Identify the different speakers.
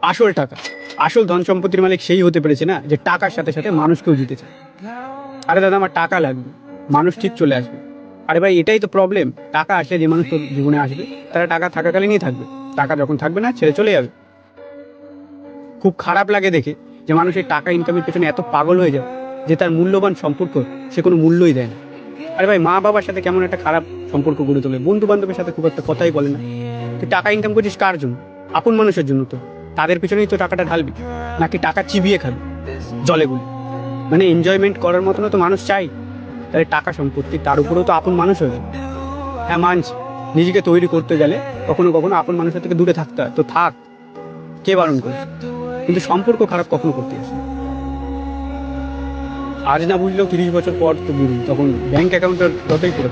Speaker 1: আসল টাকা, আসল ধন সম্পত্তির মালিক সেই হতে পেরেছে না যে টাকার সাথে সাথে মানুষকেও জিতে চায়। আরে দাদা, আমার টাকা লাগবে, মানুষ ঠিক চলে আসবে। আরে ভাই, এটাই তো প্রবলেম। টাকা আসলে যে মানুষ তোর জীবনে আসবে তারা টাকা থাকাকালীনই থাকবে, টাকা যখন থাকবে না ছেড়ে চলে যাবে। খুব খারাপ লাগে দেখে যে মানুষ এই টাকা ইনকামের পেছনে এত পাগল হয়ে যায় যে তার মূল্যবান সম্পর্ক সে কোনো মূল্যই দেয় না। আরে ভাই, মা বাবার সাথে কেমন একটা খারাপ সম্পর্ক গড়ে তোলে, বন্ধু বান্ধবের সাথে খুব একটা কথাই বলে না। তুই টাকা ইনকাম করছিস কার জন্য? আপন মানুষের জন্য। তো তাদের পিছনেই তো টাকাটা ঢালবি, নাকি টাকা চিবিয়ে খাবি জলে গুলি? মানে এনজয়মেন্ট করার মতনও তো মানুষ চাই। তাহলে টাকা সম্পত্তি তার উপরেও তো আপন মানুষ হবে। হ্যাঁ মানছি, নিজেকে তৈরি করতে গেলে কখনো কখনো আপন মানুষের থেকে দূরে থাকতে হয়, তো থাক, কে বারণ করে? কিন্তু সম্পর্ক খারাপ কখনো করতে আসে না। আজ না বুঝলেও 30 বছর পর তো বুঝুন, তখন ব্যাংক অ্যাকাউন্টের যতই করে